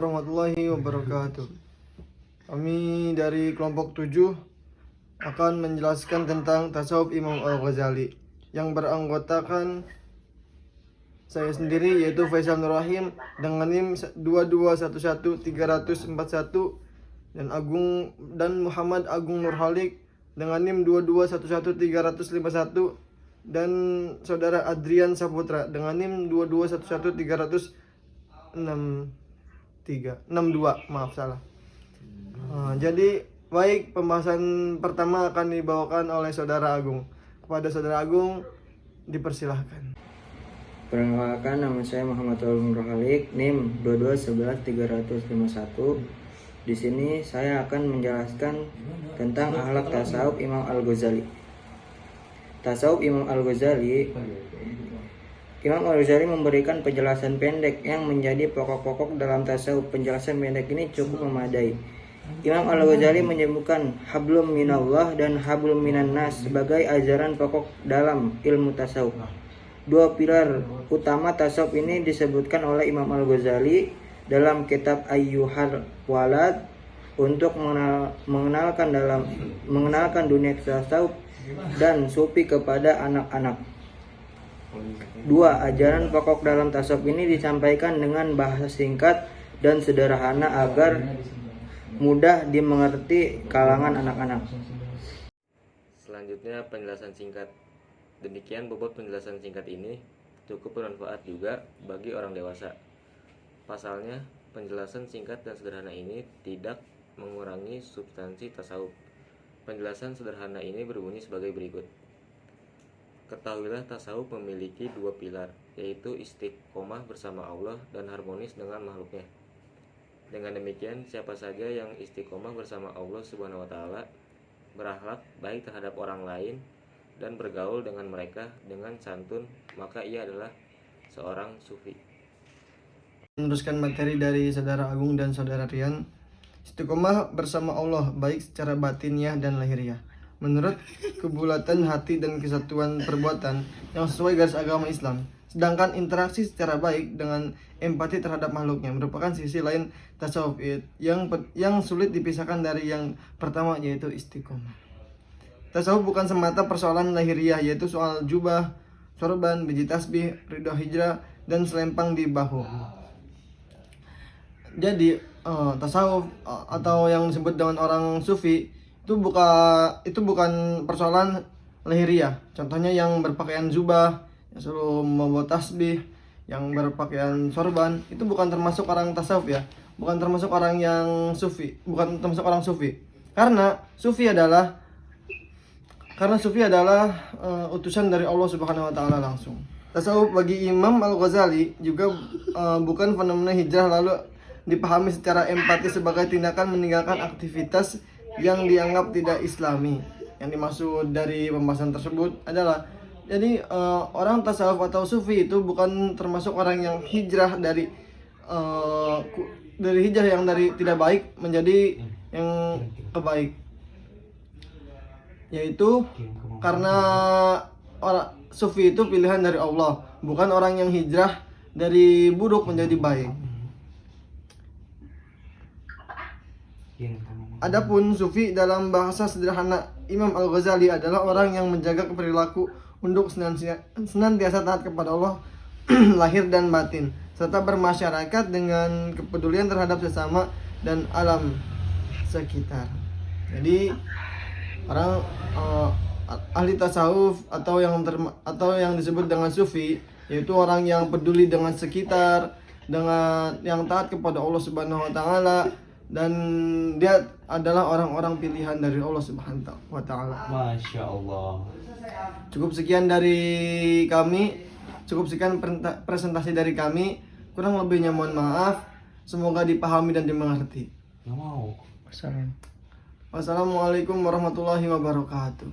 Warahmatullahi wabarakatuh. Kami dari kelompok 7 akan menjelaskan tentang tasawuf Imam Al-Ghazali yang beranggotakan saya sendiri yaitu Faisal Nur Rahim dengan NIM 2211-341 dan Muhammad Agung Nurhalik dengan NIM 2211-351 dan saudara Adrian Saputra dengan NIM 2211-362. Maaf salah. Jadi baik, pembahasan pertama akan dibawakan oleh saudara Agung. Kepada saudara Agung dipersilahkan. Perkenalkan, nama saya Muhammad Agung Nurhalik, NIM 2211-351. Di sini saya akan menjelaskan tentang akhlak tasawuf Imam Al-Ghazali. Tasawuf Imam Al-Ghazali memberikan penjelasan pendek yang menjadi pokok-pokok dalam tasawuf. Penjelasan pendek ini cukup memadai. Imam Al-Ghazali menyebutkan hablum minallah dan hablum minan nas sebagai ajaran pokok dalam ilmu tasawuf. Dua pilar utama tasawuf ini disebutkan oleh Imam Al-Ghazali dalam kitab Ayyuhal Walad untuk mengenalkan dunia tasawuf dan sufi kepada anak-anak. Dua ajaran pokok dalam tasawuf ini disampaikan dengan bahasa singkat dan sederhana agar mudah dimengerti kalangan anak-anak. Selanjutnya penjelasan singkat. Demikian bobot penjelasan singkat ini cukup bermanfaat juga bagi orang dewasa. Pasalnya, penjelasan singkat dan sederhana ini tidak mengurangi substansi tasawuf. Penjelasan sederhana ini berbunyi sebagai berikut. Ketahuilah tasawuf memiliki dua pilar, yaitu istiqomah bersama Allah dan harmonis dengan makhluknya. Dengan demikian, siapa saja yang istiqomah bersama Allah Subhanahu wa Ta'ala, berakhlak baik terhadap orang lain dan bergaul dengan mereka dengan santun, maka ia adalah seorang sufi. Meneruskan materi dari saudara Agung dan saudara Rian. Istiqomah bersama Allah baik secara batiniah dan lahiriah, menurut kebulatan hati dan kesatuan perbuatan yang sesuai garis agama Islam. Sedangkan interaksi secara baik dengan empati terhadap makhluknya merupakan sisi lain tasawuf yang sulit dipisahkan dari yang pertama, yaitu istiqomah. Tasawuf bukan semata persoalan lahiriah, yaitu soal jubah, sorban, biji tasbih, ridho hijrah, dan selempang di bahu. Jadi tasawuf atau yang disebut dengan orang sufi itu bukan persoalan lahiriah. Contohnya yang berpakaian jubah, yang selalu membawa tasbih, yang berpakaian sorban, itu bukan termasuk orang tasawuf ya, bukan termasuk orang yang sufi, bukan termasuk orang sufi. Karena sufi adalah utusan dari Allah Subhanahu wa Ta'ala langsung. Tasawuf bagi Imam Al-Ghazali juga bukan fenomena hijrah lalu dipahami secara empati sebagai tindakan meninggalkan aktivitas yang dianggap tidak islami. Yang dimaksud dari pembahasan tersebut adalah jadi orang tasawuf atau sufi itu bukan termasuk orang yang hijrah dari hijrah yang dari tidak baik menjadi yang kebaik, yaitu karena orang sufi itu pilihan dari Allah, bukan orang yang hijrah dari buruk menjadi baik. Adapun sufi dalam bahasa sederhana Imam Al-Ghazali adalah orang yang menjaga perilaku untuk senantiasa taat kepada Allah lahir dan batin, serta bermasyarakat dengan kepedulian terhadap sesama dan alam sekitar. Jadi orang ahli tasawuf atau yang disebut dengan sufi, yaitu orang yang peduli dengan sekitar, dengan yang taat kepada Allah Subhanahu wa Ta'ala, dan dia adalah orang-orang pilihan dari Allah Subhanahu wa Ta'ala. Masya Allah. Cukup sekian dari kami, presentasi dari kami. Kurang lebihnya mohon maaf. Semoga dipahami dan dimengerti. Nggak mau. Wassalamualaikum warahmatullahi wabarakatuh.